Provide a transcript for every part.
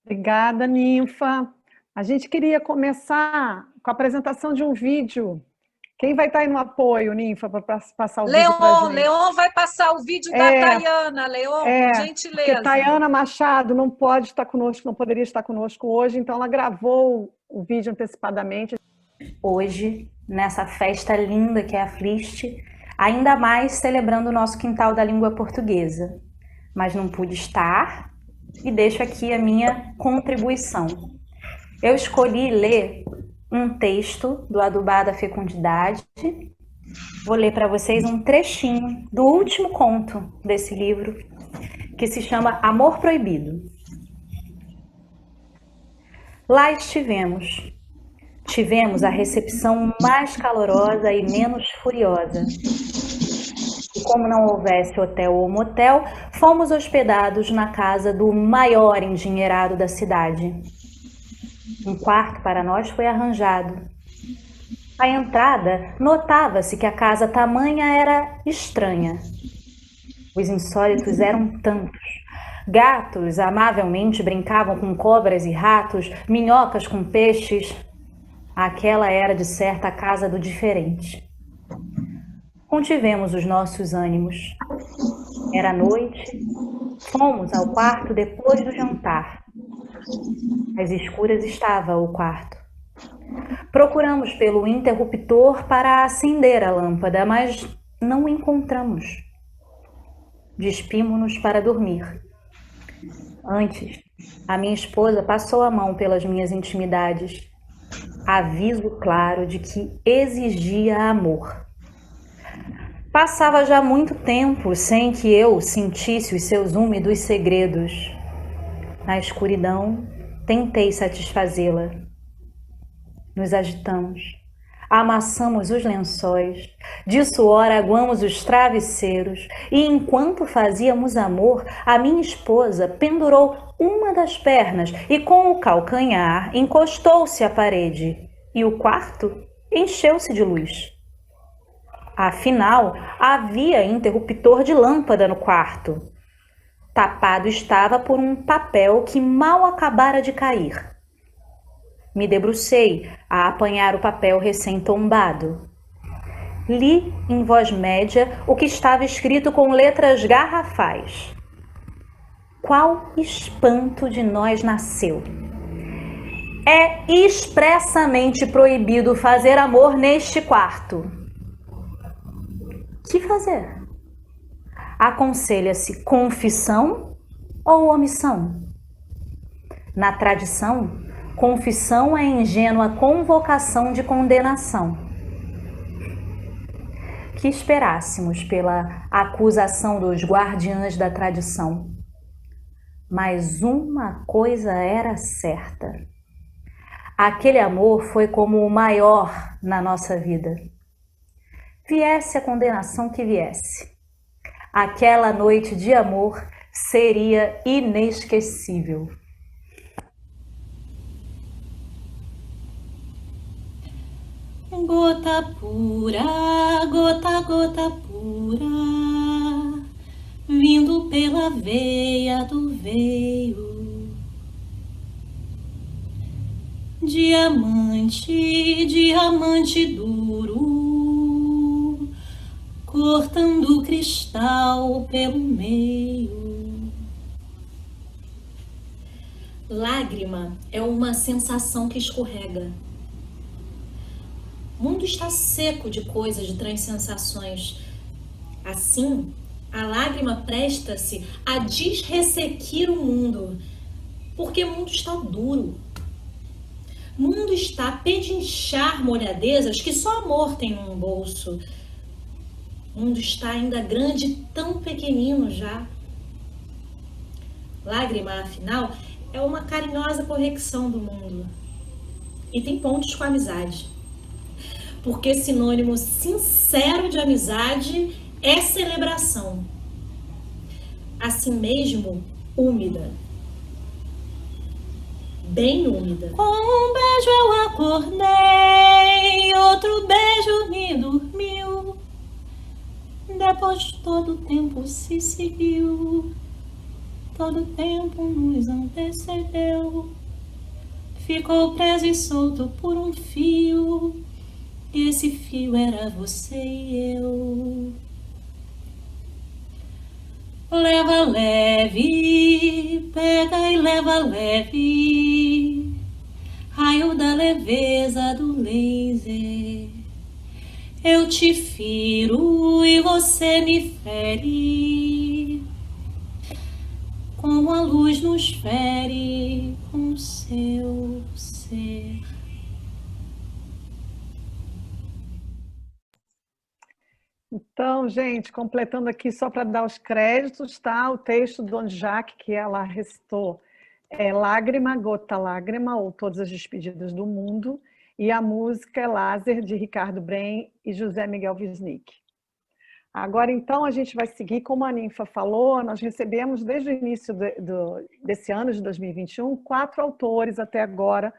Obrigada, Ninfa. A gente queria começar com a apresentação de um vídeo. Quem vai estar aí no apoio, Ninfa, para passar o vídeo para a gente? Leon vai passar o vídeo da Tayana. Leon, por porque gentileza. Tayana Machado não pode estar conosco, não poderia estar conosco hoje, então ela gravou o vídeo antecipadamente. Hoje, nessa festa linda que é a Flist, ainda mais celebrando o nosso quintal da língua portuguesa. Mas não pude estar e deixo aqui a minha contribuição. Eu escolhi ler um texto do Adubada Fecundidade. Vou ler para vocês um trechinho do último conto desse livro, que se chama Amor Proibido. Lá estivemos. Tivemos a recepção mais calorosa e menos furiosa. E como não houvesse hotel ou motel, fomos hospedados na casa do maior endinheirado da cidade. Um quarto para nós foi arranjado. À entrada, notava-se que a casa tamanha era estranha. Os insólitos eram tantos. Gatos amavelmente brincavam com cobras e ratos, minhocas com peixes. Aquela era, de certa, a casa do diferente. Contivemos os nossos ânimos. Era noite. Fomos ao quarto depois do jantar. Às escuras estava o quarto. Procuramos pelo interruptor para acender a lâmpada, mas não o encontramos. Despimo-nos para dormir. Antes, a minha esposa passou a mão pelas minhas intimidades. Aviso claro de que exigia amor. Passava já muito tempo sem que eu sentisse os seus úmidos segredos. Na escuridão, tentei satisfazê-la. Nos agitamos, amassamos os lençóis, de suor aguamos os travesseiros, e enquanto fazíamos amor, a minha esposa pendurou uma das pernas e com o calcanhar encostou-se à parede, e o quarto encheu-se de luz. Afinal, havia interruptor de lâmpada no quarto. Tapado estava por um papel que mal acabara de cair. Me debrucei a apanhar o papel recém-tombado. Li em voz média o que estava escrito com letras garrafais. Qual espanto de nós nasceu! É expressamente proibido fazer amor neste quarto. Que fazer? Aconselha-se confissão ou omissão? Na tradição, confissão é ingênua convocação de condenação. Que esperássemos pela acusação dos guardiães da tradição. Mas uma coisa era certa. Aquele amor foi como o maior na nossa vida. Viesse a condenação que viesse. Aquela noite de amor seria inesquecível. Gota pura, gota, gota pura, vindo pela veia do veio. Diamante, diamante duro, cortando o cristal pelo meio. Lágrima é uma sensação que escorrega. O mundo está seco de coisas, de transsensações. Assim, a lágrima presta-se a desressequir o mundo, porque o mundo está duro. O mundo está a pedinchar molhadezas que só amor tem num bolso. O mundo está ainda grande, tão pequenino já. Lágrima, afinal, é uma carinhosa correção do mundo. E tem pontos com a amizade. Porque sinônimo sincero de amizade é celebração. Assim mesmo, úmida. Bem úmida. Com um beijo eu acordei, outro beijo me dormiu. Depois todo o tempo se seguiu. todo tempo nos antecedeu. Ficou preso e solto por um fio, e esse fio era você e eu. Leva leve, pega e leva leve, raio da leveza do laser. Eu te firo e você me fere, como a luz nos fere com seu ser. Então, gente, completando aqui só para dar os créditos, tá? O texto do Don Jacques, que ela recitou, é Lágrima, Gota, Lágrima, ou Todas as Despedidas do Mundo, e a música é Laser, de Ricardo Brem e José Miguel Wisnik. Agora, então, a gente vai seguir, como a Ninfa falou, nós recebemos desde o início desse ano de 2021, 4 autores até agora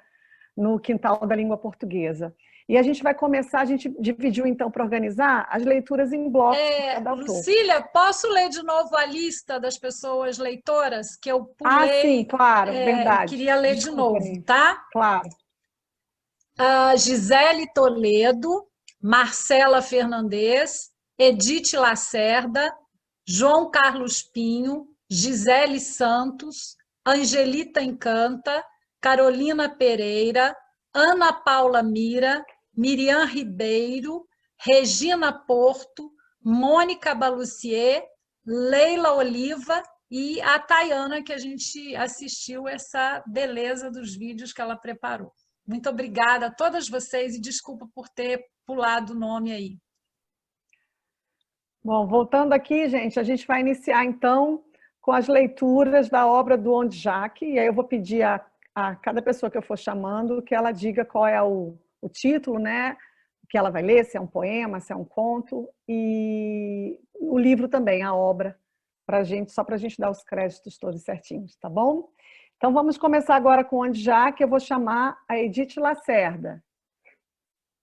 no Quintal da Língua Portuguesa. E a gente vai começar, a gente dividiu então para organizar as leituras em blocos por cada autor. Lucília, posso ler de novo a lista das pessoas leitoras que eu pulei? Ah, sim, claro, verdade. Queria ler de novo, tá? Claro. Gisele Toledo, Marcela Fernandes, Edith Lacerda, João Carlos Pinho, Gisele Santos, Angelita Encanta, Carolina Pereira, Ana Paula Mira, Miriam Ribeiro, Regina Porto, Mônica Balussier, Leila Oliva e a Tayana, que a gente assistiu essa beleza dos vídeos que ela preparou. Muito obrigada a todas vocês e desculpa por ter pulado o nome aí. Bom, voltando aqui, gente, a gente vai iniciar então com as leituras da obra do Don Jacques, e aí eu vou pedir a cada pessoa que eu for chamando que ela diga qual é o título, né, que ela vai ler, se é um poema, se é um conto, e o livro também, a obra, só para a gente dar os créditos todos certinhos, tá bom? Então vamos começar agora com o Don Jacques, eu vou chamar a Edith Lacerda.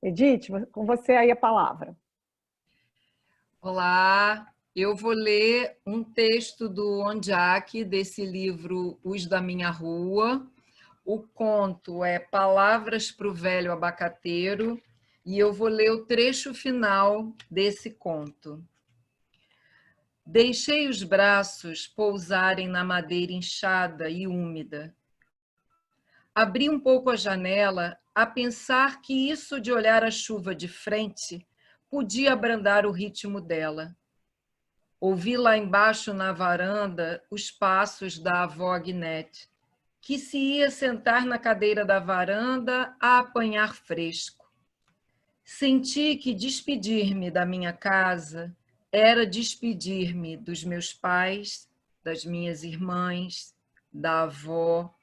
Edith, com você aí a palavra. Olá, eu vou ler um texto do Don Jacques, desse livro Os da Minha Rua. O conto é Palavras para o Velho Abacateiro, e eu vou ler o trecho final desse conto. Deixei os braços pousarem na madeira inchada e úmida. Abri um pouco a janela a pensar que isso de olhar a chuva de frente podia abrandar o ritmo dela. Ouvi lá embaixo na varanda os passos da avó Agnete, que se ia sentar na cadeira da varanda a apanhar fresco. Senti que despedir-me da minha casa era despedir-me dos meus pais, das minhas irmãs, da avó,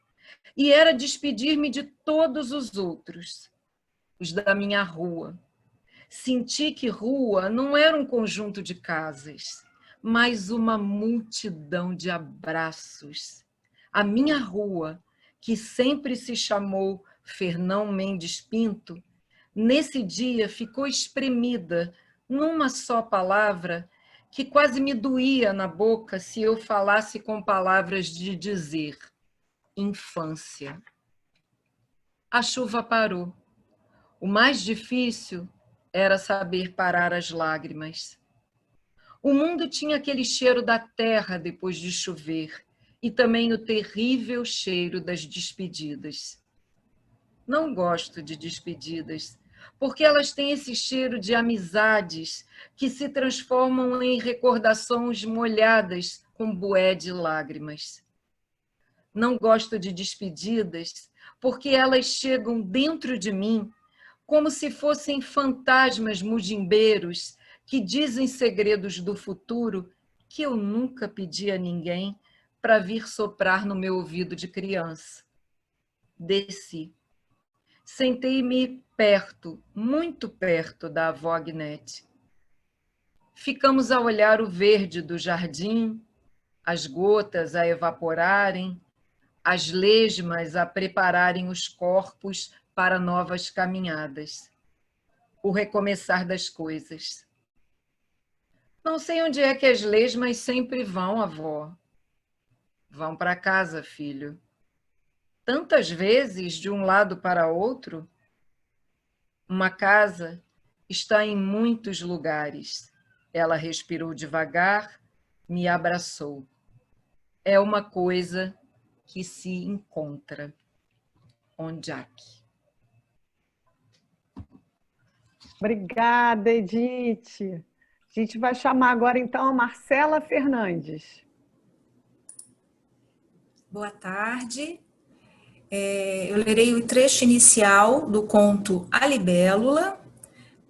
e era despedir-me de todos os outros, os da minha rua. Senti que rua não era um conjunto de casas, mas uma multidão de abraços. A minha rua, que sempre se chamou Fernão Mendes Pinto, nesse dia ficou espremida numa só palavra que quase me doía na boca se eu falasse com palavras de dizer: infância. A chuva parou. O mais difícil era saber parar as lágrimas. O mundo tinha aquele cheiro da terra depois de chover e também o terrível cheiro das despedidas. Não gosto de despedidas, porque elas têm esse cheiro de amizades que se transformam em recordações molhadas com bué de lágrimas. Não gosto de despedidas, porque elas chegam dentro de mim como se fossem fantasmas mugimbeiros que dizem segredos do futuro que eu nunca pedi a ninguém para vir soprar no meu ouvido de criança. Desci. Sentei-me perto, muito perto da avó Agnete. Ficamos a olhar o verde do jardim, as gotas a evaporarem, as lesmas a prepararem os corpos para novas caminhadas. O recomeçar das coisas. Não sei onde é que as lesmas sempre vão, avó. Vão para casa, filho. Tantas vezes de um lado para outro? Uma casa está em muitos lugares. Ela respirou devagar, me abraçou. É uma coisa que se encontra. Onjak. Obrigada, Edith. A gente vai chamar agora, então, a Marcela Fernandes. Boa tarde. Eu lerei o trecho inicial do conto A Libélula,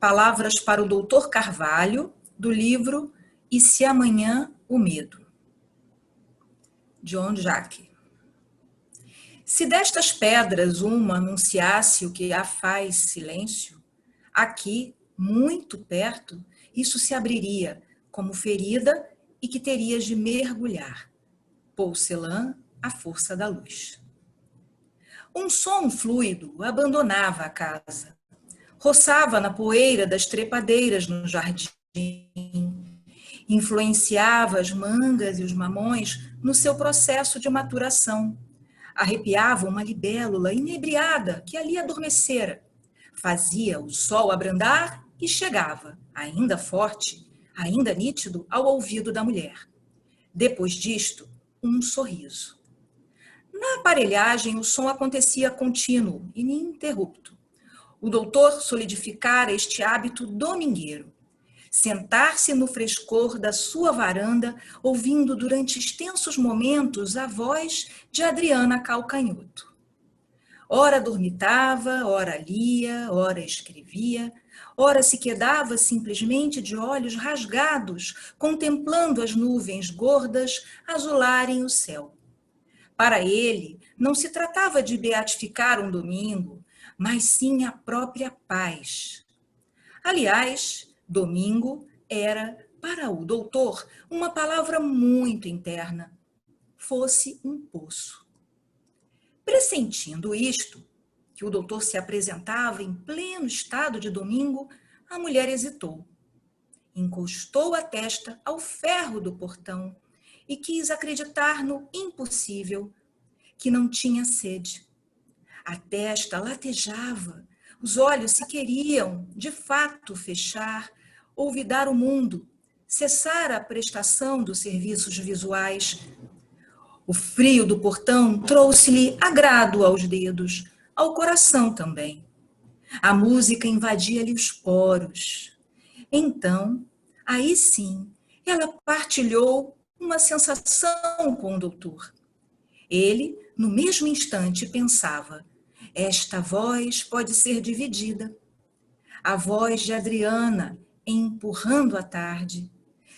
Palavras para o Doutor Carvalho, do livro E se Amanhã o Medo, de Onjak. Se destas pedras uma anunciasse o que a faz silêncio, aqui, muito perto, isso se abriria como ferida e que terias de mergulhar. Porcelã, a força da luz. Um som fluido abandonava a casa. Roçava na poeira das trepadeiras no jardim. Influenciava as mangas e os mamões no seu processo de maturação. Arrepiava uma libélula inebriada que ali adormecera. Fazia o sol abrandar e chegava, ainda forte, ainda nítido, ao ouvido da mulher. Depois disto, um sorriso. Na aparelhagem, o som acontecia contínuo, ininterrupto. O doutor solidificara este hábito domingueiro. Sentar-se no frescor da sua varanda, ouvindo durante extensos momentos a voz de Adriana Calcanhoto. Ora dormitava, ora lia, ora escrevia, ora se quedava simplesmente de olhos rasgados, contemplando as nuvens gordas azularem o céu. Para ele, não se tratava de beatificar um domingo, mas sim a própria paz. Aliás, domingo era, para o doutor, uma palavra muito interna. Fosse um poço. Pressentindo isto, que o doutor se apresentava em pleno estado de domingo, a mulher hesitou. Encostou a testa ao ferro do portão e quis acreditar no impossível, que não tinha sede. A testa latejava, os olhos se queriam, de fato, fechar, olvidar o mundo, cessar a prestação dos serviços visuais. O frio do portão trouxe-lhe agrado aos dedos, ao coração também. A música invadia-lhe os poros. Então, aí sim, ela partilhou uma sensação com o doutor. Ele, no mesmo instante, pensava: esta voz pode ser dividida. A voz de Adriana empurrando a tarde.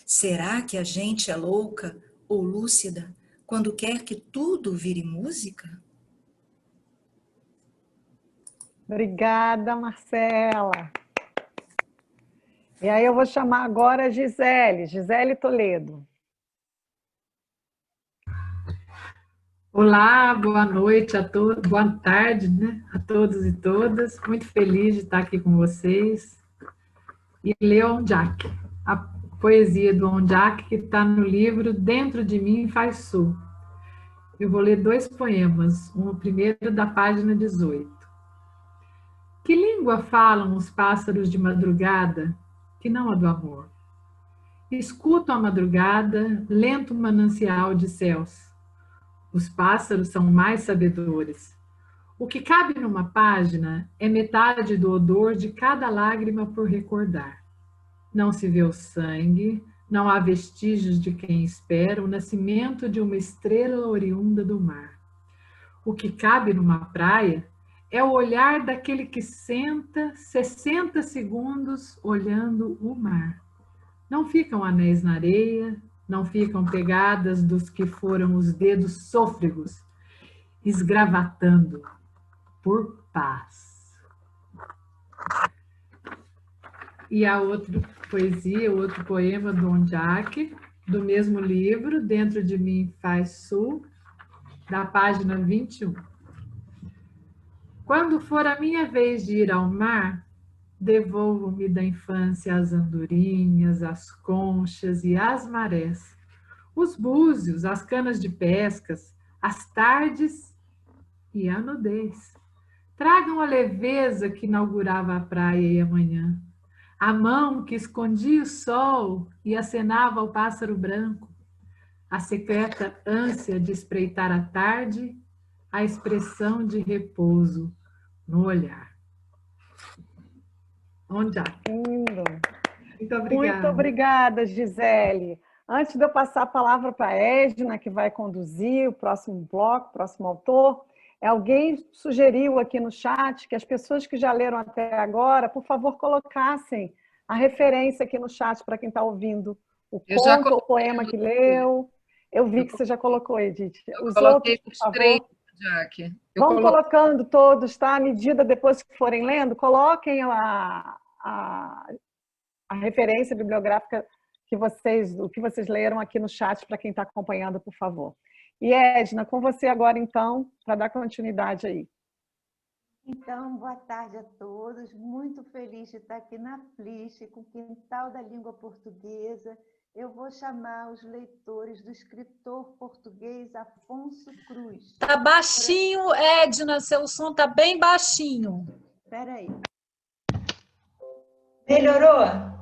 Será que a gente é louca ou lúcida quando quer que tudo vire música? Obrigada, Marcela. E aí eu vou chamar agora a Gisele Toledo. Olá, boa noite a todos, boa tarde, né, a todos e todas. Muito feliz de estar aqui com vocês. E ler Onjak, a poesia do Onjak que está no livro Dentro de Mim Faz Sul. Eu vou ler 2 poemas, o primeiro da página 18. Que língua falam os pássaros de madrugada, que não a do amor? Escuto a madrugada, lento manancial de céus. Os pássaros são mais sabedores. O que cabe numa página é metade do odor de cada lágrima por recordar. Não se vê o sangue, não há vestígios de quem espera o nascimento de uma estrela oriunda do mar. O que cabe numa praia é o olhar daquele que senta 60 segundos olhando o mar. Não ficam anéis na areia, não ficam pegadas dos que foram os dedos sôfregos, esgravatando por paz. E a outra poesia, outro poema do Onjak, do mesmo livro, Dentro de Mim Faz Sul, da página 21. Quando for a minha vez de ir ao mar, devolvo-me da infância às andorinhas, às conchas e às marés. os búzios, as canas de pescas, as tardes e a nudez. Tragam a leveza que inaugurava a praia e a manhã, a mão que escondia o sol e acenava ao pássaro branco, a secreta ânsia de espreitar a tarde, a expressão de repouso no olhar. Onde há? Lindo. Muito obrigada. Muito obrigada, Gisele. Antes de eu passar a palavra para a Edna, que vai conduzir o próximo bloco, o próximo autor, alguém sugeriu aqui no chat que as pessoas que já leram até agora, por favor, colocassem a referência aqui no chat para quem está ouvindo o conto ou o poema que leu. Eu vi que você já colocou, Edith. Os outros, por favor. Jaque. Vão colocando todos, tá? À medida, depois que forem lendo, coloquem a referência bibliográfica o que vocês leram aqui no chat para quem está acompanhando, por favor. E Edna, com você agora, então, para dar continuidade aí. Então, boa tarde a todos. Muito feliz de estar aqui na Flisch, com o Quintal da Língua Portuguesa. Eu vou chamar os leitores do escritor português Afonso Cruz. Está baixinho, Edna, seu som está bem baixinho. Espera aí. Melhorou?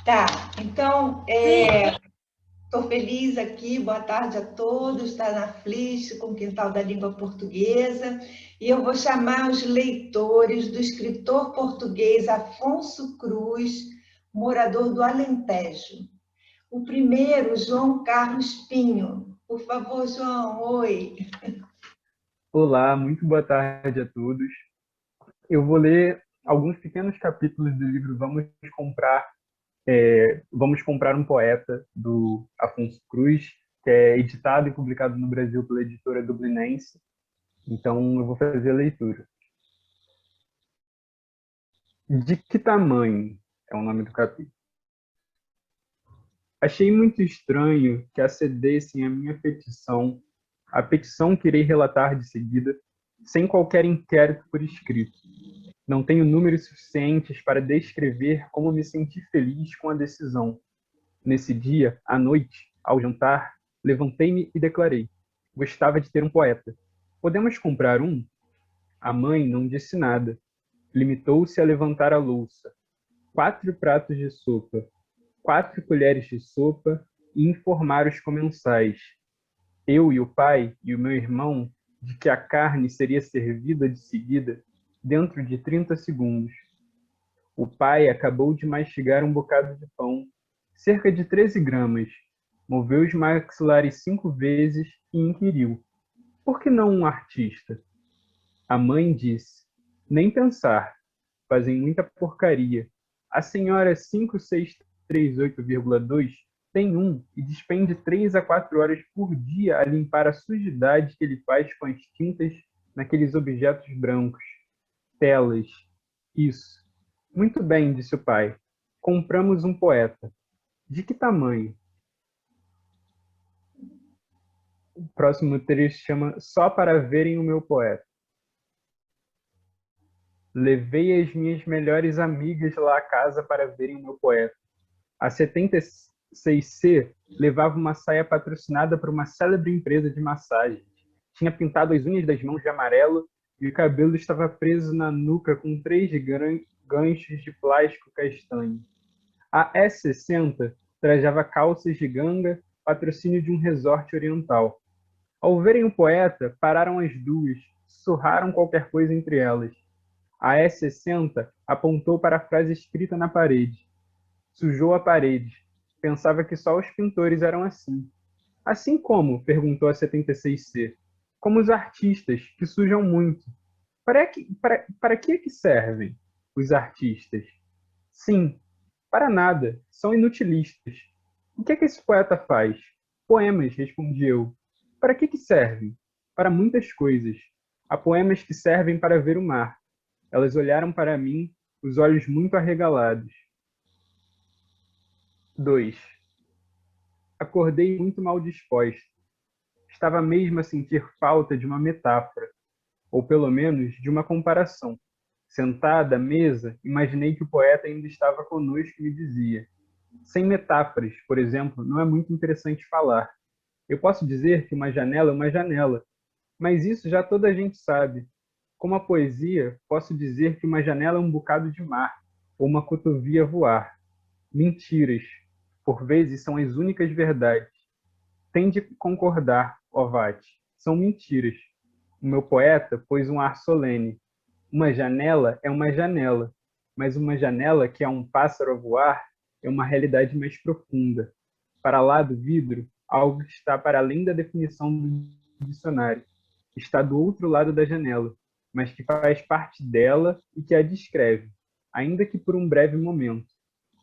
Tá, então, estou feliz aqui, boa tarde a todos, está na Flisch, com o Quintal da Língua Portuguesa, e eu vou chamar os leitores do escritor português Afonso Cruz, morador do Alentejo. O primeiro, João Carlos Pinho. Por favor, João, oi. Olá, muito boa tarde a todos. Eu vou ler alguns pequenos capítulos do livro Vamos Comprar um Poeta, do Afonso Cruz, que é editado e publicado no Brasil pela editora Dublinense. Então, eu vou fazer a leitura. De que tamanho é o nome do capítulo? Achei muito estranho que acedessem à minha petição, a petição que irei relatar de seguida, sem qualquer inquérito por escrito. Não tenho números suficientes para descrever como me senti feliz com a decisão. Nesse dia, à noite, ao jantar, levantei-me e declarei: gostava de ter um poeta. Podemos comprar um? A mãe não disse nada. Limitou-se a levantar a louça. 4 pratos de sopa, 4 colheres de sopa e informar os comensais. Eu e o pai e o meu irmão de que a carne seria servida de seguida dentro de 30 segundos. O pai acabou de mastigar um bocado de pão, cerca de 13 gramas, moveu os maxilares 5 vezes e inquiriu: por que não um artista? A mãe disse: nem pensar, fazem muita porcaria. A senhora 5638,2 tem um e despende 3 a 4 horas por dia a limpar a sujidade que ele faz com as tintas naqueles objetos brancos. Telas. Isso. Muito bem, disse o pai. Compramos um poeta. De que tamanho? O próximo trecho chama Só para verem o meu poeta. Levei as minhas melhores amigas lá à casa para verem o meu poeta. A 76C levava uma saia patrocinada por uma célebre empresa de massagens. Tinha pintado as unhas das mãos de amarelo e o cabelo estava preso na nuca com 3 ganchos de plástico castanho. A S60 trajava calças de ganga, patrocínio de um resort oriental. Ao verem o poeta, pararam as duas, sussurraram qualquer coisa entre elas. A S60 apontou para a frase escrita na parede. Sujou a parede. Pensava que só os pintores eram assim. Assim como? Perguntou a 76C. Como os artistas, que sujam muito. Para que é que servem os artistas? Sim, para nada, são inutilistas. O que é que esse poeta faz? Poemas, respondi eu. Para que servem? Para muitas coisas. Há poemas que servem para ver o mar. Elas olharam para mim, os olhos muito arregalados. 2. Acordei muito mal disposta. Estava mesmo a sentir falta de uma metáfora, ou pelo menos de uma comparação. Sentada à mesa, imaginei que o poeta ainda estava conosco e me dizia: Sem metáforas, por exemplo, não é muito interessante falar. Eu posso dizer que uma janela é uma janela, mas isso já toda a gente sabe. Como a poesia, posso dizer que uma janela é um bocado de mar, ou uma cotovia voar. Mentiras, por vezes, são as únicas verdades. Tem de concordar, ó Vati, são mentiras. O meu poeta pôs um ar solene. Uma janela é uma janela, mas uma janela que é um pássaro a voar é uma realidade mais profunda. Para lá do vidro, algo que está para além da definição do dicionário. Está do outro lado da janela, mas que faz parte dela e que a descreve, ainda que por um breve momento.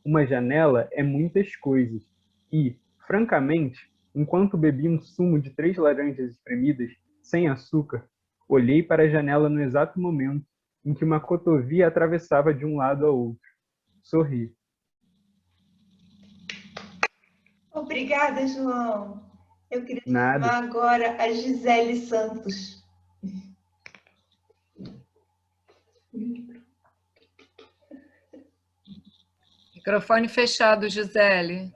Uma janela é muitas coisas e, francamente, enquanto bebi um sumo de 3 laranjas espremidas, sem açúcar, olhei para a janela no exato momento em que uma cotovia atravessava de um lado ao outro. Sorri. Obrigada, João. Eu queria Nada. chamar agora a Gisele Santos. Microfone fechado, Gisele.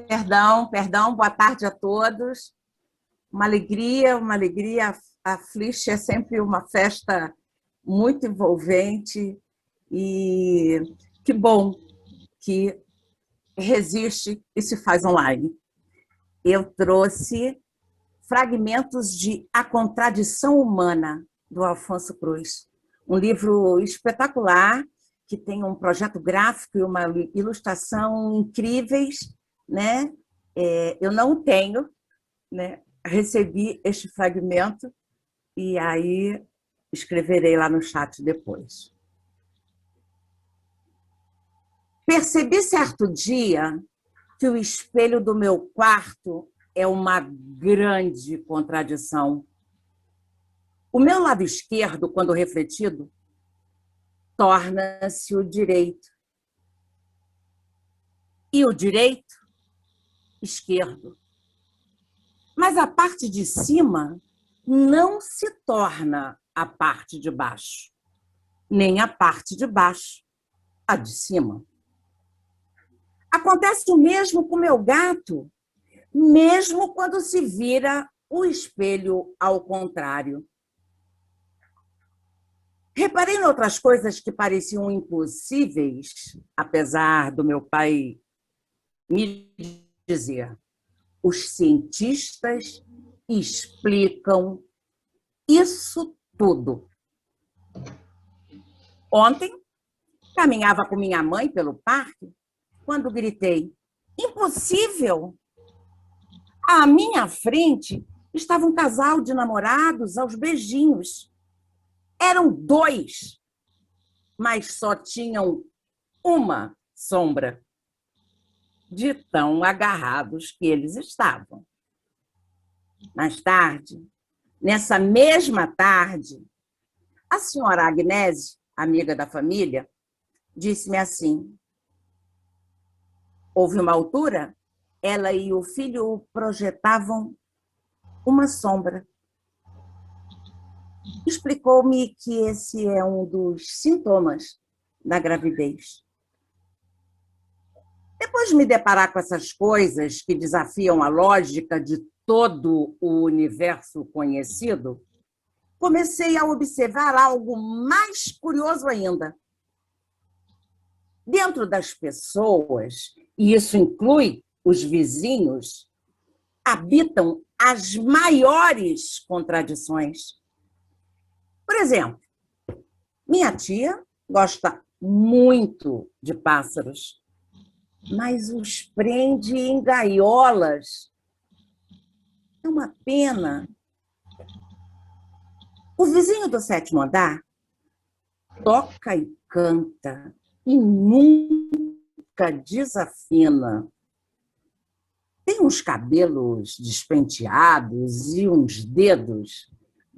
Perdão, boa tarde a todos. Uma alegria. A Flish é sempre uma festa muito envolvente e que bom que resiste e se faz online. Eu trouxe fragmentos de A Contradição Humana, do Afonso Cruz, um livro espetacular que tem um projeto gráfico e uma ilustração incríveis, né? Eu não tenho, né? Recebi este fragmento e aí escreverei lá no chat depois. Percebi certo dia que o espelho do meu quarto é uma grande contradição. O meu lado esquerdo, quando refletido, torna-se o direito. E o direito, esquerdo. Mas a parte de cima não se torna a parte de baixo, nem a parte de baixo a de cima. Acontece o mesmo com o meu gato, mesmo quando se vira o espelho ao contrário. Reparei em outras coisas que pareciam impossíveis, apesar do meu pai me dizer: os cientistas explicam isso tudo. Ontem, caminhava com minha mãe pelo parque, quando gritei: impossível! À minha frente estava um casal de namorados aos beijinhos. Eram 2, mas só tinham uma sombra, de tão agarrados que eles estavam. Mais tarde, nessa mesma tarde, a senhora Agnese, amiga da família, disse-me assim: houve uma altura, ela e o filho projetavam uma sombra. Explicou-me que esse é um dos sintomas da gravidez. Depois de me deparar com essas coisas que desafiam a lógica de todo o universo conhecido, comecei a observar algo mais curioso ainda. Dentro das pessoas, e isso inclui os vizinhos, habitam as maiores contradições. Por exemplo, minha tia gosta muito de pássaros, mas os prende em gaiolas. É uma pena. O vizinho do 7º andar toca e canta e nunca desafina. Tem uns cabelos despenteados e uns dedos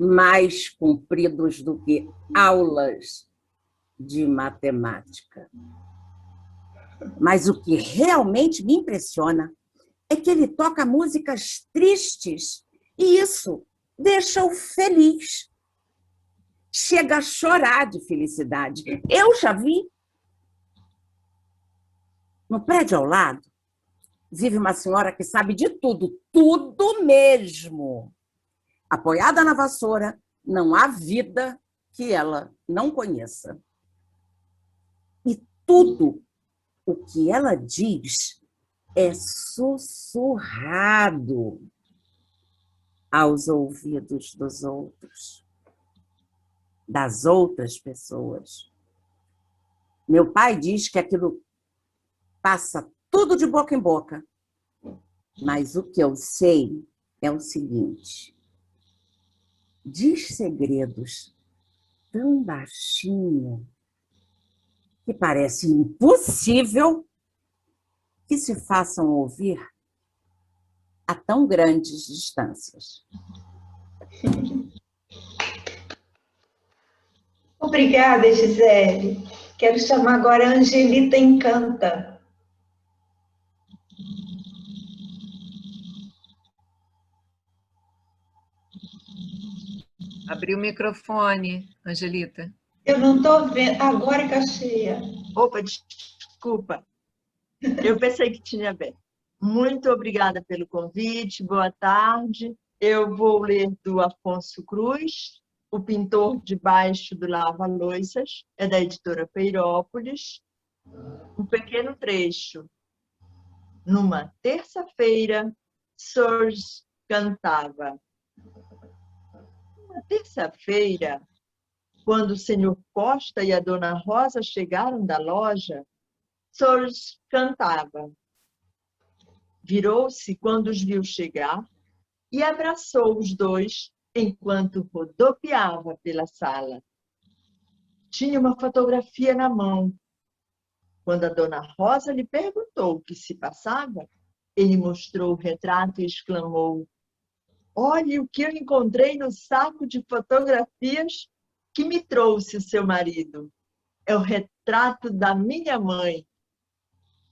mais compridos do que aulas de matemática. Mas o que realmente me impressiona é que ele toca músicas tristes e isso deixa-o feliz. Chega a chorar de felicidade. Eu já vi. No prédio ao lado, vive uma senhora que sabe de tudo, tudo mesmo. Apoiada na vassoura, não há vida que ela não conheça. E tudo o que ela diz é sussurrado aos ouvidos dos outros, das outras pessoas. Meu pai diz que aquilo passa tudo de boca em boca, mas o que eu sei é o seguinte: diz segredos tão baixinho que parece impossível que se façam ouvir a tão grandes distâncias. Obrigada, Gisele. Quero chamar agora a Angelita Encanta. Abriu o microfone, Angelita. Eu não estou vendo. Agora que achei. Opa, desculpa. Eu pensei que tinha bem. Muito obrigada pelo convite. Boa tarde. Eu vou ler do Afonso Cruz, O Pintor Debaixo do Lava-Loiças, é da editora Peirópolis. Um pequeno trecho. Numa terça-feira, Soares cantava. Uma terça-feira, quando o senhor Costa e a dona Rosa chegaram da loja, Soares cantava. Virou-se quando os viu chegar e abraçou os dois enquanto rodopiava pela sala. Tinha uma fotografia na mão. Quando a dona Rosa lhe perguntou o que se passava, ele mostrou o retrato e exclamou: "Olhe o que eu encontrei no saco de fotografias que me trouxe o seu marido. É o retrato da minha mãe."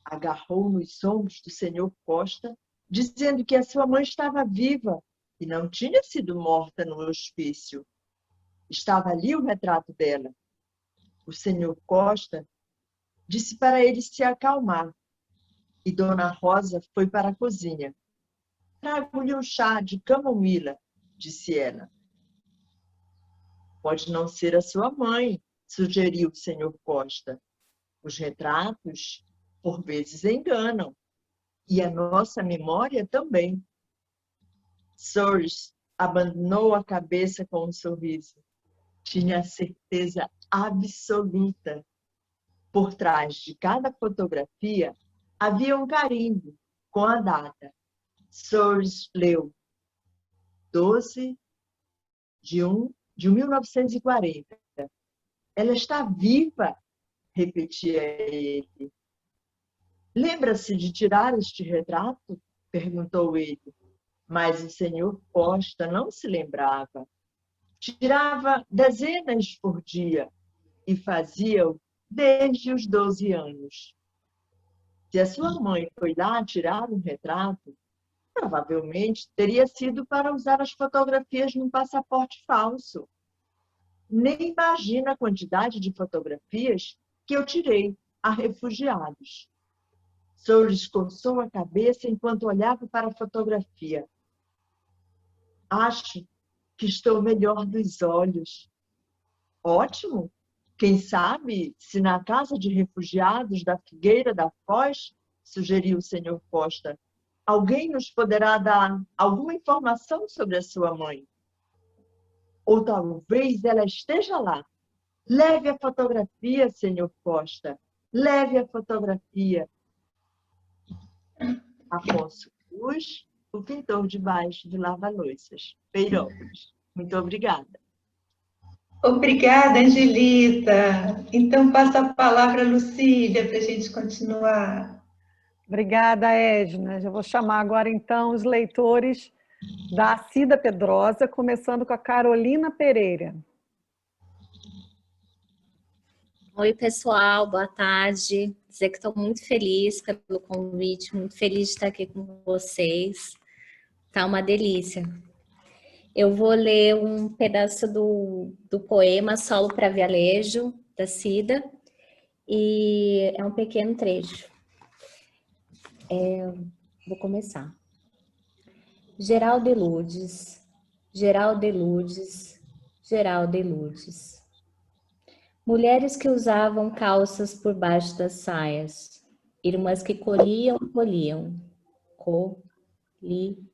Agarrou nos ombros do senhor Costa, dizendo que a sua mãe estava viva e não tinha sido morta no hospício. Estava ali o retrato dela. O senhor Costa disse para ele se acalmar e dona Rosa foi para a cozinha. "Trago-lhe um chá de camomila", disse ela. "Pode não ser a sua mãe", sugeriu o senhor Costa. "Os retratos, por vezes, enganam. E a nossa memória também." Soares abandonou a cabeça com um sorriso. Tinha a certeza absoluta. Por trás de cada fotografia havia um carimbo com a data. Soares leu 12/1/1940. "Ela está viva", repetia ele. "Lembra-se de tirar este retrato?" perguntou ele. Mas o senhor Costa não se lembrava. Tirava dezenas por dia e fazia-o desde os 12 anos. Se a sua mãe foi lá tirar um retrato, provavelmente teria sido para usar as fotografias num passaporte falso. Nem imagina a quantidade de fotografias que eu tirei a refugiados. Soares coçou a cabeça enquanto olhava para a fotografia. "Acho que estou melhor dos olhos." "Ótimo! Quem sabe se na casa de refugiados da Figueira da Foz", sugeriu o senhor Costa, "alguém nos poderá dar alguma informação sobre a sua mãe. Ou talvez ela esteja lá. Leve a fotografia, senhor Costa. Leve a fotografia." Afonso Cruz, O Pintor Debaixo do Lava-Loiças, Peirópolis. Muito obrigada. Obrigada, Angelita. Então, passo a palavra a Lucília para a gente continuar. Obrigada, Edna. Já vou chamar agora, então, os leitores da Cida Pedrosa, começando com a Carolina Pereira. Oi, pessoal, boa tarde. Dizer que estou muito feliz pelo convite, muito feliz de estar aqui com vocês. Tá uma delícia. Eu vou ler um pedaço do poema Solo para Vialejo, da Cida, e é um pequeno trecho. Vou começar. Geralda e Lourdes, Geralda e Lourdes, Geralda e Lourdes. Mulheres que usavam calças por baixo das saias, irmãs que colhiam, colhiam, colhiam.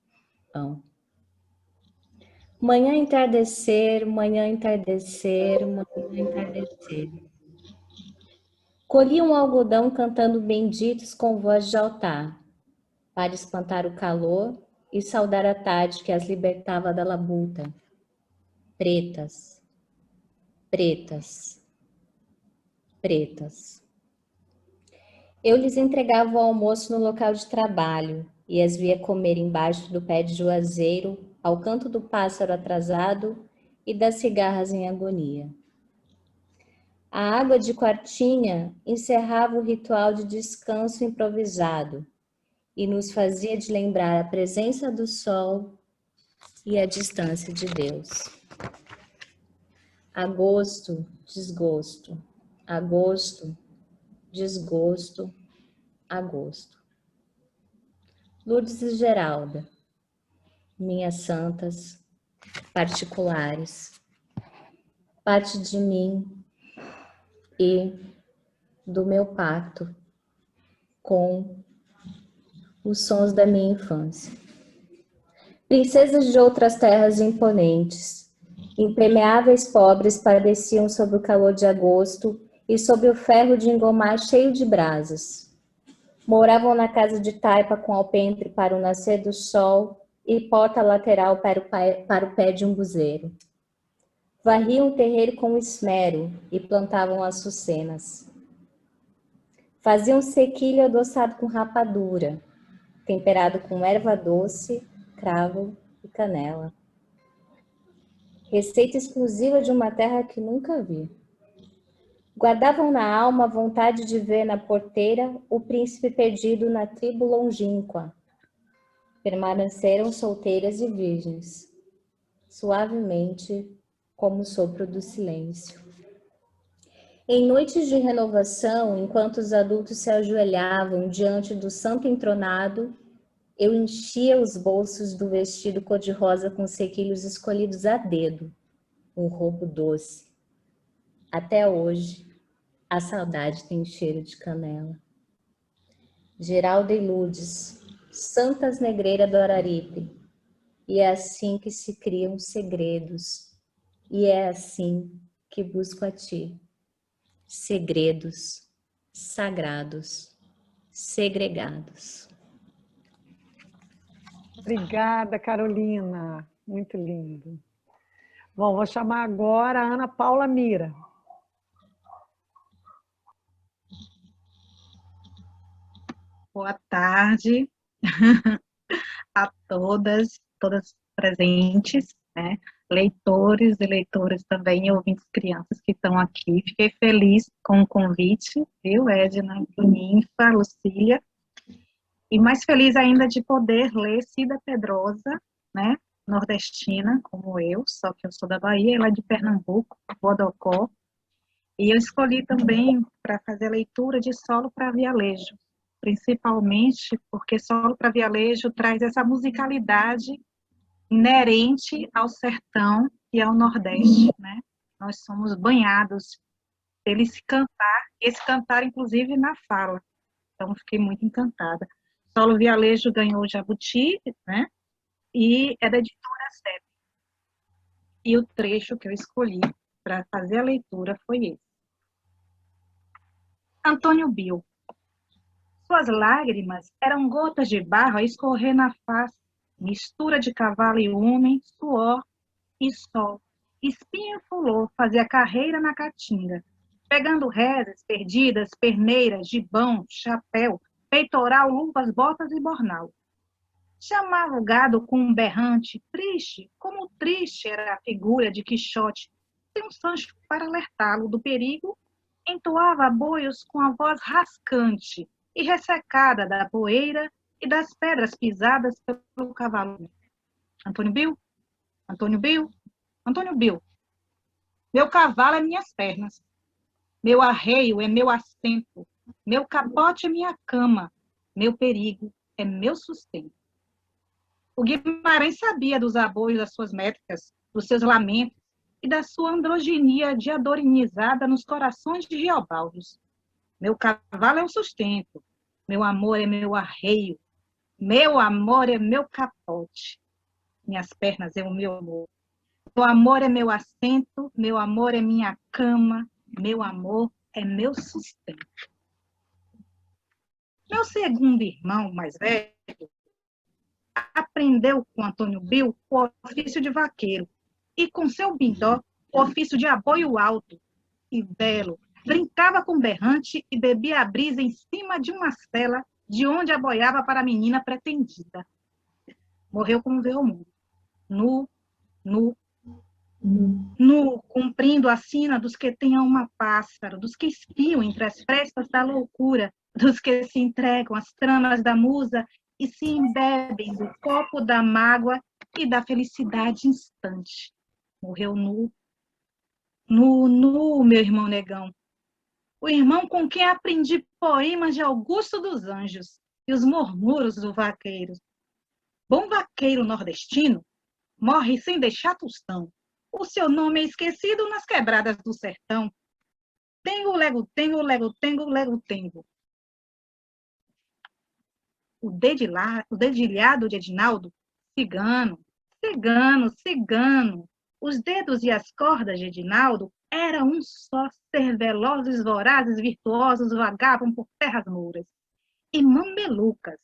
Manhã entardecer, manhã entardecer, manhã entardecer. Colhiam algodão cantando benditos com voz de altar, para espantar o calor e saudar a tarde que as libertava da labuta. Pretas, pretas, pretas. Eu lhes entregava o almoço no local de trabalho e as via comer embaixo do pé de juazeiro, ao canto do pássaro atrasado e das cigarras em agonia. A água de quartinha encerrava o ritual de descanso improvisado e nos fazia de lembrar a presença do sol e a distância de Deus. Agosto, desgosto, agosto, desgosto, agosto. Lourdes e Geralda, minhas santas particulares, parte de mim e do meu pacto com os sons da minha infância. Princesas de outras terras imponentes, impermeáveis pobres padeciam sob o calor de agosto e sob o ferro de engomar cheio de brasas. Moravam na casa de taipa com alpendre para o nascer do sol e porta lateral para o pé de um buzeiro. Varriam o terreiro com esmero e plantavam açucenas. Faziam sequilho adoçado com rapadura, temperado com erva doce, cravo e canela. Receita exclusiva de uma terra que nunca vi. Guardavam na alma a vontade de ver na porteira o príncipe perdido na tribo longínqua. Permaneceram solteiras e virgens, suavemente como o sopro do silêncio. Em noites de renovação, enquanto os adultos se ajoelhavam diante do santo entronado, eu enchia os bolsos do vestido cor-de-rosa com sequilhos escolhidos a dedo, um roubo doce. Até hoje, a saudade tem cheiro de canela. Geralda e Lourdes, santas negreiras do Araripe, e é assim que se criam segredos, e é assim que busco a ti. Segredos, sagrados, segregados. Obrigada, Carolina. Muito lindo. Bom, vou chamar agora a Ana Paula Mira. Boa tarde a todas presentes, né? Leitores e leitoras também, e ouvintes crianças que estão aqui. Fiquei feliz com o convite, viu, Edna, Ninfa, Lucília, e mais feliz ainda de poder ler Cida Pedrosa, né, nordestina, como eu, só que eu sou da Bahia, ela é de Pernambuco, Bodocó, e eu escolhi também para fazer leitura de Solo para Vialejo, principalmente porque Solo para Vialejo traz essa musicalidade inerente ao sertão e ao Nordeste, né? Nós somos banhados pelo esse cantar inclusive na fala. Então fiquei muito encantada. Solo Vialejo ganhou o Jabuti, né? E é da editora CEP. E o trecho que eu escolhi para fazer a leitura foi esse. Antônio Bill. Suas lágrimas eram gotas de barro a escorrer na face, mistura de cavalo e homem, suor e sol. Espinho e fulô fazia carreira na caatinga, pegando rezes, perdidas, perneiras, gibão, chapéu, peitoral, luvas, botas e bornal. Chamava o gado com um berrante, triste, como triste era a figura de Quixote, sem um Sancho para alertá-lo do perigo, entoava boios com a voz rascante e ressecada da poeira e das pedras pisadas pelo cavalo. Antônio Bill, Antônio Bill, Antônio Bill. Meu cavalo é minhas pernas, meu arreio é meu assento, meu capote é minha cama, meu perigo é meu sustento. O Guimarães sabia dos apoios das suas métricas, dos seus lamentos e da sua androginia diadorinizada nos corações de Riobaldos. Meu cavalo é o sustento, meu amor é meu arreio, meu amor é meu capote, minhas pernas é o meu amor. Meu amor é meu assento, meu amor é minha cama, meu amor é meu sustento. Meu segundo irmão mais velho aprendeu com Antônio Bill o ofício de vaqueiro e com seu bindó o ofício de aboio alto e belo. Brincava com berrante e bebia a brisa em cima de uma cela de onde aboiava para a menina pretendida. Morreu como veio ao mundo, nu, cumprindo a sina dos que têm alma pássaro, dos que espiam entre as frestas da loucura, dos que se entregam às tramas da musa e se embebem do copo da mágoa e da felicidade instante. Morreu nu, meu irmão negão. O irmão com quem aprendi poemas de Augusto dos Anjos e os murmúrios do vaqueiro. Bom vaqueiro nordestino morre sem deixar tostão. O seu nome é esquecido nas quebradas do sertão. Tengo, lego, tengo, lego, tengo, lego, tengo. O dedilhado de Edinaldo, cigano, cigano, cigano. Os dedos e as cordas de Edinaldo eram um só ser, velozes, vorazes, virtuosos, vagavam por terras mouras. E mamelucas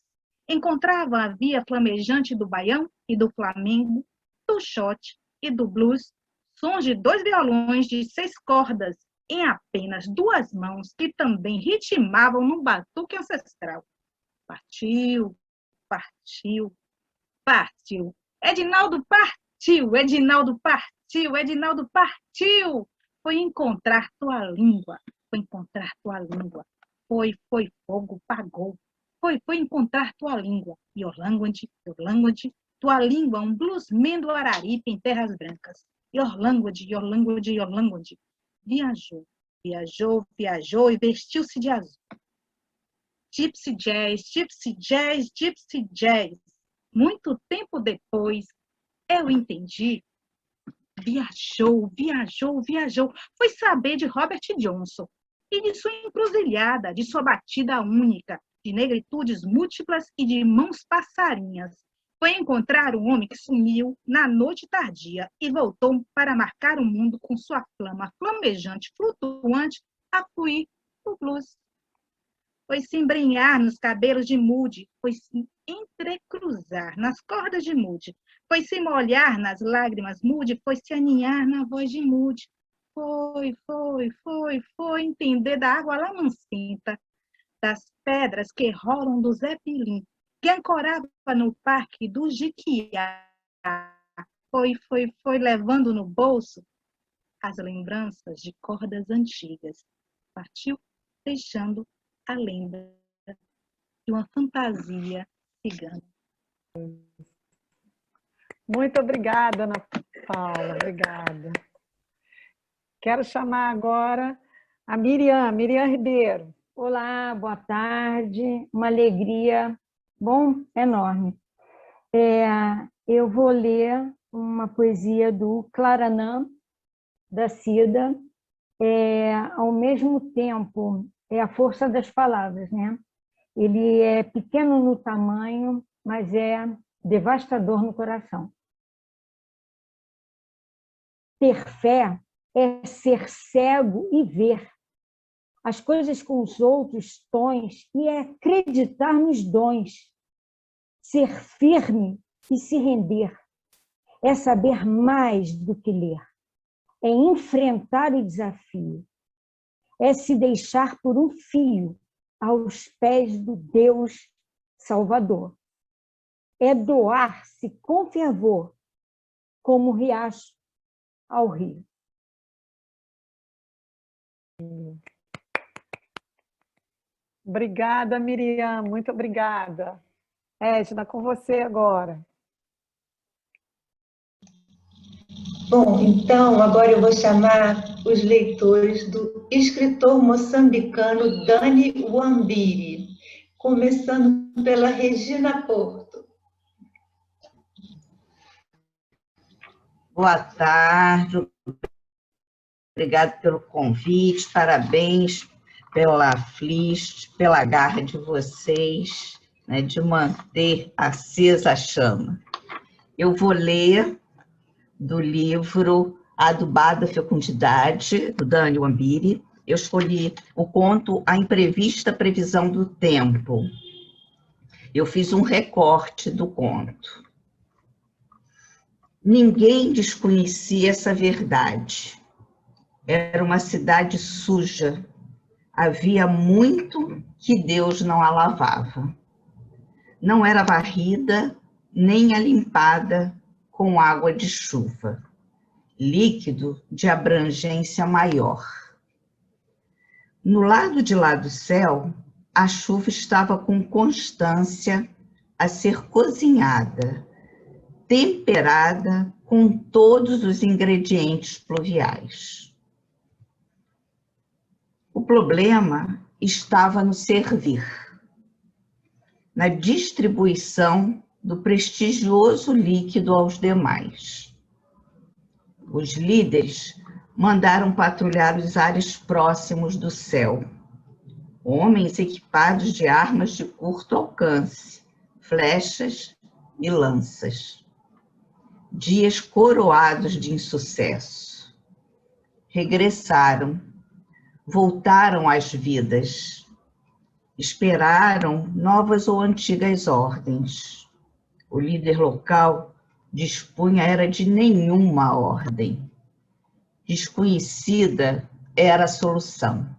encontravam a via flamejante do baião e do flamengo, do shot e do blues, sons de 2 violões de 6 cordas em apenas 2 mãos que também ritmavam no batuque ancestral. Partiu, partiu, partiu. Edinaldo partiu, Edinaldo partiu, Edinaldo partiu. Foi encontrar tua língua, foi encontrar tua língua. Foi fogo, pagou. Foi encontrar tua língua. Your language, tua língua, um bluesman do Araripe em terras brancas. Your language. Viajou, viajou, viajou e vestiu-se de azul. Gypsy jazz, gypsy jazz, gypsy jazz. Muito tempo depois, eu entendi. Viajou, viajou, viajou. Foi saber de Robert Johnson e de sua encruzilhada, de sua batida única, de negritudes múltiplas e de mãos passarinhas. Foi encontrar um homem que sumiu na noite tardia e voltou para marcar o mundo com sua flama flamejante, flutuante, a fluir o blues. Foi se embrenhar nos cabelos de Moody, foi se entrecruzar nas cordas de Moody, foi se molhar nas lágrimas Moody, foi se aninhar na voz de Moody. Foi entender da água lamancenta, das pedras que rolam do Zé Pilim, que ancorava no parque do Jiquiá. Foi levando no bolso as lembranças de cordas antigas. Partiu deixando a lenda de uma fantasia cigana. Muito obrigada, Ana Paula, obrigada. Quero chamar agora a Miriam Ribeiro. Olá, boa tarde, uma alegria, enorme. Eu vou ler uma poesia do Claranã, da Cida, ao mesmo tempo, é a força das palavras, né? Ele é pequeno no tamanho, mas é devastador no coração. Ter fé é ser cego e ver as coisas com os outros tons e é acreditar nos dons. Ser firme e se render é saber mais do que ler, é enfrentar o desafio, é se deixar por um fio aos pés do Deus Salvador. É doar-se com fervor, como o riacho ao rio. Obrigada, Miriam, muito obrigada. Edna, com você agora. Bom, então, agora eu vou chamar os leitores do escritor moçambicano Dani Wambiri, começando pela Regina Porto. Boa tarde, obrigado pelo convite, parabéns pela Flish, pela garra de vocês, né, de manter acesa a chama. Eu vou ler do livro Adubada Fecundidade, do Daniel Ambiri. Eu escolhi o conto A Imprevista Previsão do Tempo. Eu fiz um recorte do conto. Ninguém desconhecia essa verdade. Era uma cidade suja. Havia muito que Deus não a lavava. Não era varrida, nem a limpada com água de chuva. Líquido de abrangência maior. No lado de lá do céu, a chuva estava com constância a ser cozinhada, temperada com todos os ingredientes pluviais. O problema estava no servir, na distribuição do prestigioso líquido aos demais. Os líderes mandaram patrulhar os ares próximos do céu. Homens equipados de armas de curto alcance, flechas e lanças. Dias coroados de insucesso. Regressaram, voltaram às vidas. Esperaram novas ou antigas ordens. O líder local dispunha era de nenhuma ordem. Desconhecida era a solução.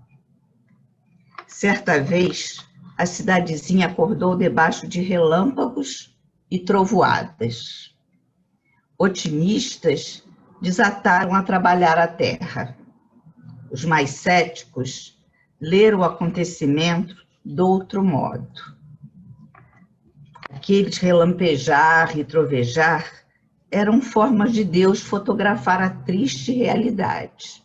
Certa vez, a cidadezinha acordou debaixo de relâmpagos e trovoadas. Otimistas desataram a trabalhar a terra. Os mais céticos leram o acontecimento de outro modo. Aqueles relampejar e trovejar eram formas de Deus fotografar a triste realidade.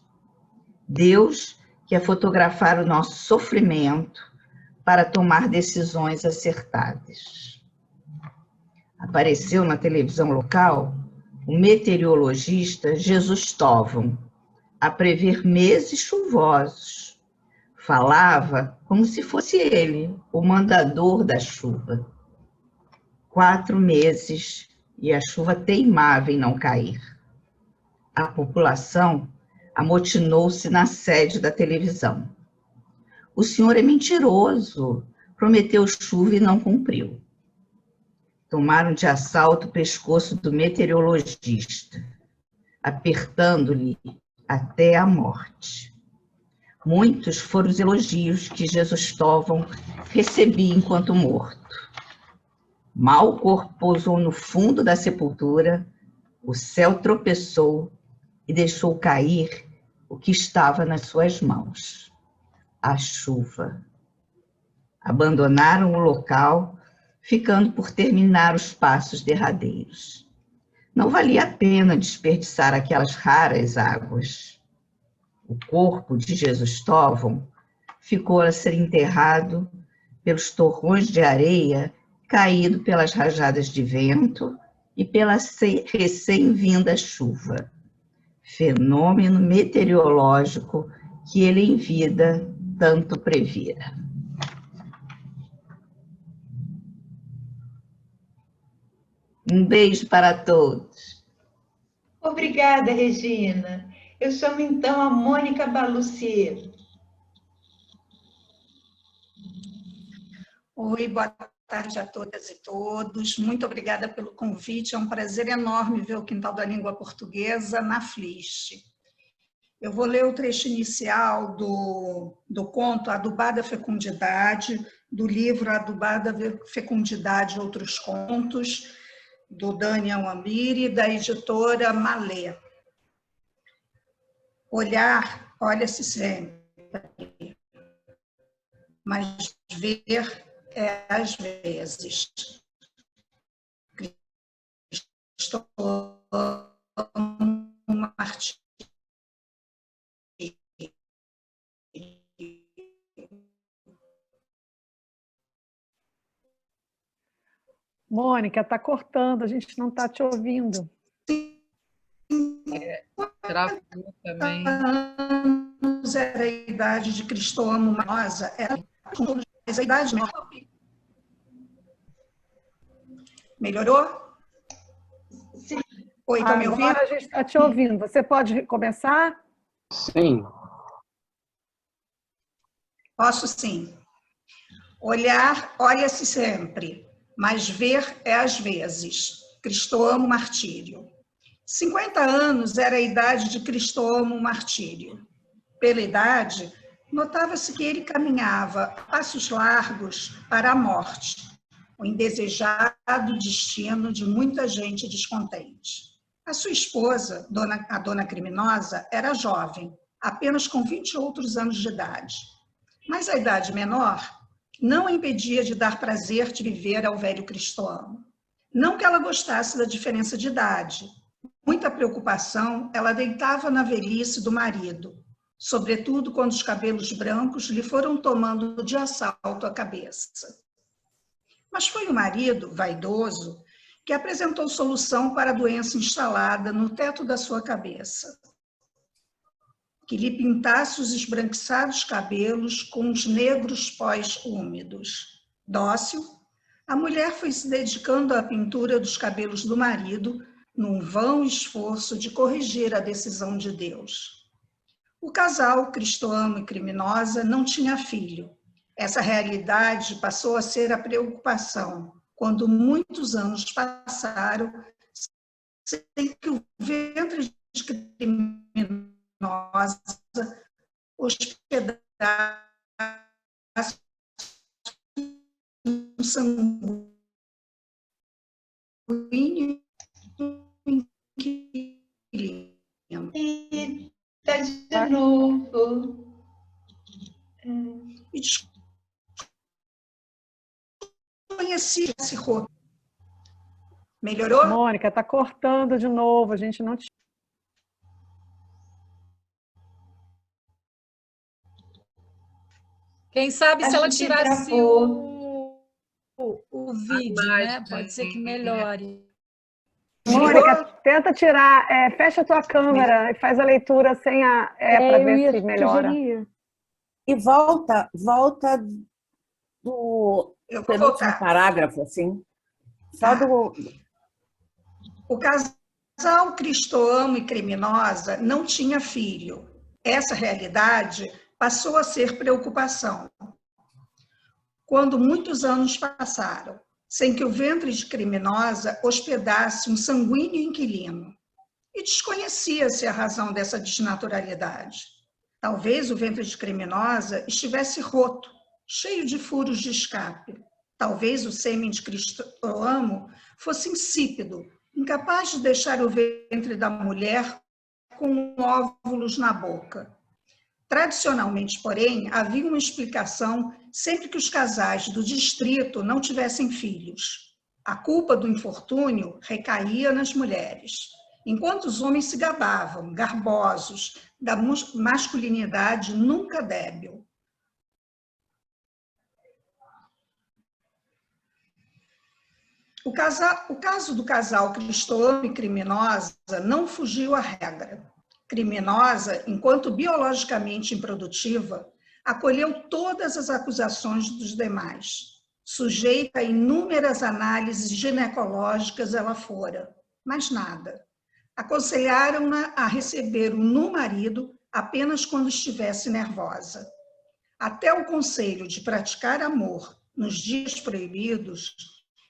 Deus quer fotografar o nosso sofrimento para tomar decisões acertadas. Apareceu na televisão local o meteorologista Jesus Tovam, a prever meses chuvosos. Falava como se fosse ele, o mandador da chuva. 4 meses e a chuva teimava em não cair. A população amotinou-se na sede da televisão. O senhor é mentiroso, prometeu chuva e não cumpriu. Tomaram de assalto o pescoço do meteorologista, apertando-lhe até a morte. Muitos foram os elogios que Jesus Tovam recebia enquanto morto. Mal o corpo pousou no fundo da sepultura, o céu tropeçou e deixou cair o que estava nas suas mãos, a chuva. Abandonaram o local, ficando por terminar os passos derradeiros. Não valia a pena desperdiçar aquelas raras águas. O corpo de Jesus Tovam ficou a ser enterrado pelos torrões de areia caído pelas rajadas de vento e pela recém-vinda chuva. Fenômeno meteorológico que ele em vida tanto previra. Um beijo para todos. Obrigada, Regina. Eu chamo então a Mônica Balucier. Oi, boa tarde a todas e todos. Muito obrigada pelo convite. É um prazer enorme ver o Quintal da Língua Portuguesa na Flish. Eu vou ler o trecho inicial do conto Adubada Fecundidade, do livro Adubada Fecundidade e Outros Contos, do Daniel Ambiri, da editora Malê. Olhar, olha-se sempre, mas ver é às vezes. Martins. Mônica, está cortando, a gente não está te ouvindo. Travou também. Era a idade de Cristóvão Manosa, era a idade menor. Melhorou? Sim. Oi, está me ouvindo? Agora a gente está te ouvindo. Você pode começar? Sim. Posso sim. Olhar, olha-se sempre, mas ver é às vezes. Cristóvão Martírio. 50 anos era a idade de Cristóvão Martírio. Pela idade, notava-se que ele caminhava a passos largos para a morte, o indesejado destino de muita gente descontente. A sua esposa, a dona Criminosa, era jovem, apenas com 20 outros anos de idade. Mas a idade menor não a impedia de dar prazer de viver ao velho Cristóvão. Não que ela gostasse da diferença de idade. Muita preocupação ela deitava na velhice do marido, sobretudo quando os cabelos brancos lhe foram tomando de assalto a cabeça. Mas foi o marido, vaidoso, que apresentou solução para a doença instalada no teto da sua cabeça. Que lhe pintasse os esbranquiçados cabelos com os negros pós úmidos. Dócil, a mulher foi se dedicando à pintura dos cabelos do marido, num vão esforço de corrigir a decisão de Deus. O casal, Cristóvão e Criminosa, não tinha filho. Essa realidade passou a ser a preocupação, quando muitos anos passaram, sem que o ventre de Criminosa hospedasse um sanguíneo inquilino. Está de novo. E desconhecia esse rosto. Melhorou? Mônica, está cortando de novo, a gente não te... Quem sabe se ela tirasse o vídeo, né? imagem. Pode ser que melhore. Mônica, tenta tirar, fecha a tua câmera e faz a leitura sem a... para ver se melhora. E volta do penúltimo parágrafo, assim. Só do... O casal Cristóvão e Criminosa não tinha filho. Essa realidade passou a ser preocupação. Quando muitos anos passaram, sem que o ventre de Criminosa hospedasse um sanguíneo inquilino. E desconhecia-se a razão dessa desnaturalidade. Talvez o ventre de Criminosa estivesse roto, cheio de furos de escape. Talvez o sêmen de Cristóvão fosse insípido, incapaz de deixar o ventre da mulher com óvulos na boca. Tradicionalmente, porém, havia uma explicação sempre que os casais do distrito não tivessem filhos. A culpa do infortúnio recaía nas mulheres, enquanto os homens se gabavam, garbosos, da masculinidade nunca débil. O caso do casal Cristóvão e Criminosa não fugiu à regra. Criminosa, enquanto biologicamente improdutiva, acolheu todas as acusações dos demais. Sujeita a inúmeras análises ginecológicas ela fora, mas nada. Aconselharam-na a receber um nu marido apenas quando estivesse nervosa. Até o conselho de praticar amor nos dias proibidos,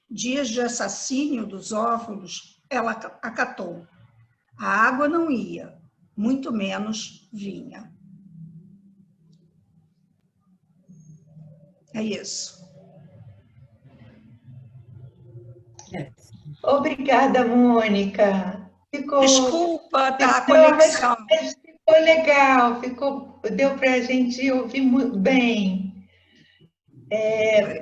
dias de assassínio dos óvulos, ela acatou. A água não ia, muito menos vinha. É isso. Obrigada, Mônica. Desculpa, tá, a conexão. Ficou legal, deu para a gente ouvir muito bem.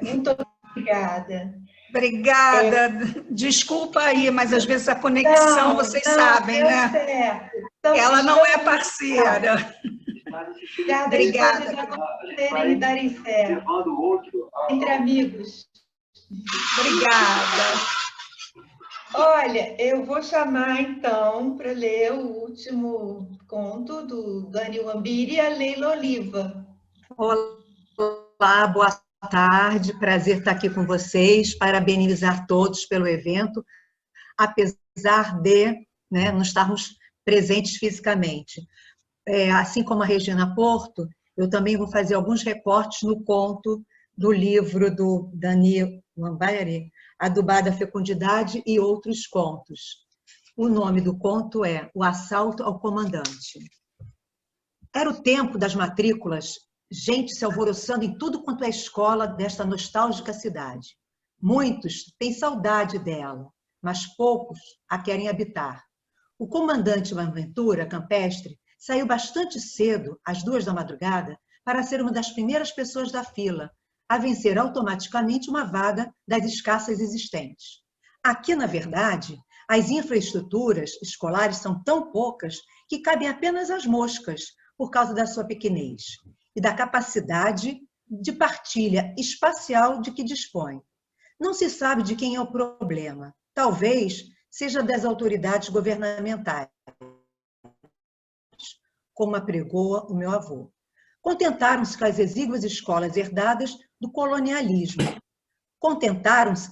Muito obrigada. Obrigada. Desculpa aí, mas às vezes a conexão, vocês sabem, né? Certo. Então, ela não é parceira. Obrigada. Poderem darem certo. Entre amigos. Obrigada. Olha, eu vou chamar, então, para ler o último conto do Dani Wambiri, a Leila Oliva. Olá, boa tarde. Prazer estar aqui com vocês. Parabenizar todos pelo evento, apesar de não estarmos presentes fisicamente. Assim como a Regina Porto, eu também vou fazer alguns recortes no conto do livro do Dani Wambiri, Adubada Fecundidade e Outros Contos. O nome do conto é O Assalto ao Comandante. Era o tempo das matrículas, gente se alvoroçando em tudo quanto é escola desta nostálgica cidade. Muitos têm saudade dela, mas poucos a querem habitar. O comandante Boaventura Campestre saiu bastante cedo, às 2 da madrugada, para ser uma das primeiras pessoas da fila, a vencer automaticamente uma vaga das escassas existentes. Aqui, na verdade, as infraestruturas escolares são tão poucas que cabem apenas as moscas, por causa da sua pequenez e da capacidade de partilha espacial de que dispõe. Não se sabe de quem é o problema. Talvez seja das autoridades governamentais, como apregoa o meu avô. Contentaram-se com as exíguas escolas herdadas do colonialismo. Contentaram-se,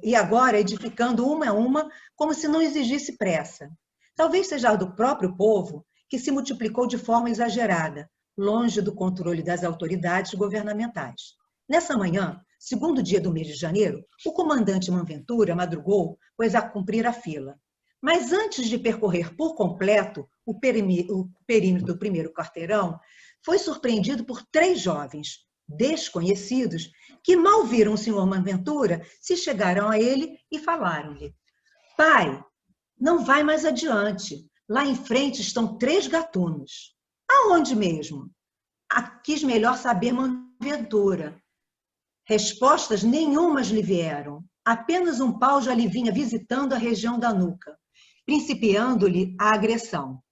e agora edificando uma a uma, como se não exigisse pressa. Talvez seja do próprio povo que se multiplicou de forma exagerada, longe do controle das autoridades governamentais. Nessa manhã, segundo dia do mês de janeiro, o comandante Boaventura madrugou, pois a cumprir a fila. Mas antes de percorrer por completo o perímetro do primeiro quarteirão, foi surpreendido por 3 jovens, desconhecidos, que mal viram o senhor Boaventura, se chegaram a ele e falaram-lhe: pai, não vai mais adiante. Lá em frente estão 3 gatunos. Aonde mesmo? Quis melhor saber Boaventura. Respostas nenhumas lhe vieram. Apenas um pau já lhe vinha visitando a região da nuca, principiando-lhe a agressão.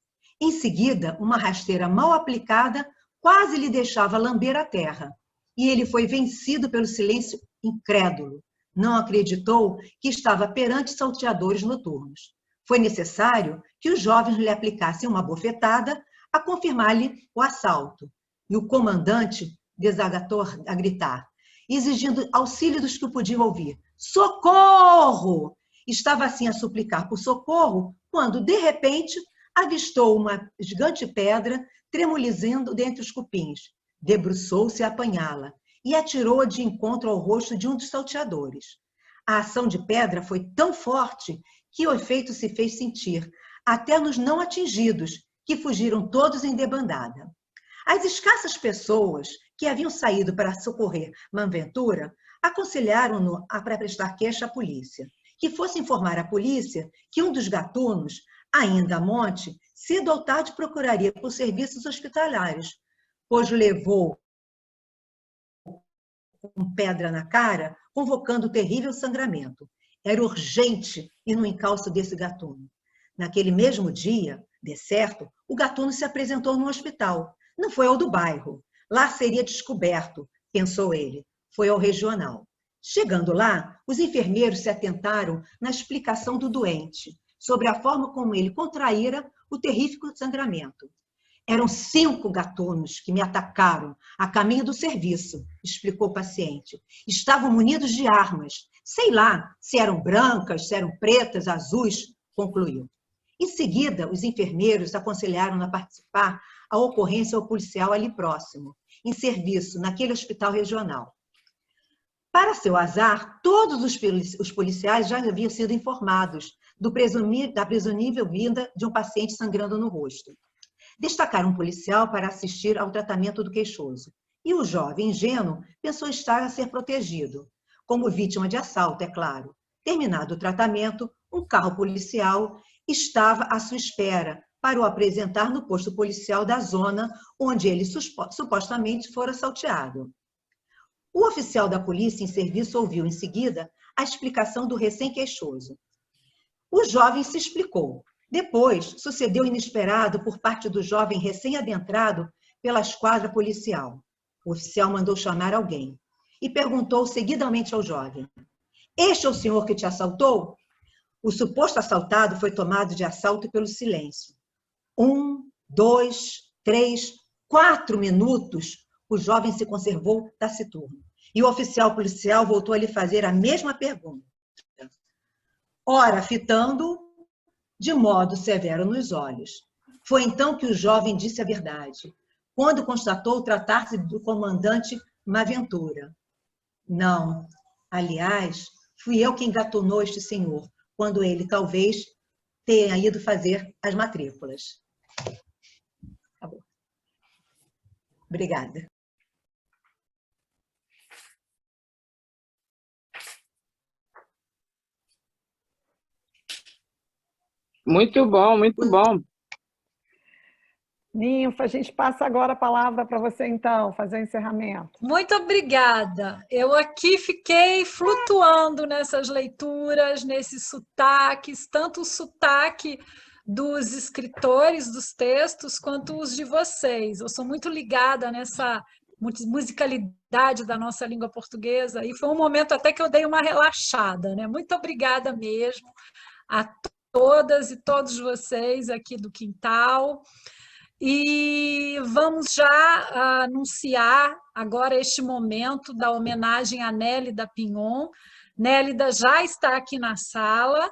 Em seguida, uma rasteira mal aplicada quase lhe deixava lamber a terra. E ele foi vencido pelo silêncio incrédulo. Não acreditou que estava perante salteadores noturnos. Foi necessário que os jovens lhe aplicassem uma bofetada a confirmar-lhe o assalto. E o comandante desagatou a gritar, exigindo auxílio dos que o podiam ouvir. Socorro! Estava assim a suplicar por socorro, quando, de repente, avistou uma gigante pedra tremulizando dentre os cupins. Debruçou-se a apanhá-la e atirou-a de encontro ao rosto de um dos salteadores. A ação de pedra foi tão forte que o efeito se fez sentir, até nos não atingidos, que fugiram todos em debandada. As escassas pessoas que haviam saído para socorrer Boaventura aconselharam-no para prestar queixa à polícia, que fosse informar à polícia que um dos gatunos, ainda a monte, cedo ou tarde procuraria por serviços hospitalários, pois levou com pedra na cara, convocando terrível sangramento. Era urgente ir no encalço desse gatuno. Naquele mesmo dia, de certo, o gatuno se apresentou no hospital. Não foi ao do bairro. Lá seria descoberto, pensou ele. Foi ao regional. Chegando lá, os enfermeiros se atentaram na explicação do doente, sobre a forma como ele contraíra o terrífico sangramento. Eram 5 gatunos que me atacaram a caminho do serviço, explicou o paciente. Estavam munidos de armas. Sei lá se eram brancas, se eram pretas, azuis, concluiu. Em seguida, os enfermeiros aconselharam-no a participar a ocorrência ao policial ali próximo, em serviço naquele hospital regional. Para seu azar, todos os policiais já haviam sido informados da presumível vinda de um paciente sangrando no rosto. Destacaram um policial para assistir ao tratamento do queixoso. E o jovem ingênuo pensou estar a ser protegido, como vítima de assalto, é claro. Terminado o tratamento, um carro policial estava à sua espera para o apresentar no posto policial da zona onde ele supostamente fora salteado. O oficial da polícia em serviço ouviu em seguida a explicação do recém-queixoso. O jovem se explicou. Depois, sucedeu inesperado por parte do jovem recém-adentrado pela esquadra policial. O oficial mandou chamar alguém e perguntou seguidamente ao jovem: Este é o senhor que te assaltou? O suposto assaltado foi tomado de assalto pelo silêncio. 1, 2, 3, 4 minutos, o jovem se conservou taciturno. E o oficial policial voltou a lhe fazer a mesma pergunta. Ora, fitando de modo severo nos olhos. Foi então que o jovem disse a verdade, quando constatou tratar-se do comandante Maventura. Não, aliás, fui eu quem gatunou este senhor, quando ele talvez tenha ido fazer as matrículas. Acabou. Obrigada. Muito bom, muito bom. Ninfa, a gente passa agora a palavra para você, então, fazer o encerramento. Muito obrigada. Eu aqui fiquei flutuando nessas leituras, nesses sotaques, tanto o sotaque dos escritores dos textos, quanto os de vocês. Eu sou muito ligada nessa musicalidade da nossa língua portuguesa, e foi um momento até que eu dei uma relaxada, né? Muito obrigada mesmo a todas e todos vocês aqui do Quintal. E vamos já anunciar agora este momento da homenagem a Nélida Pinhon. Nélida já está aqui na sala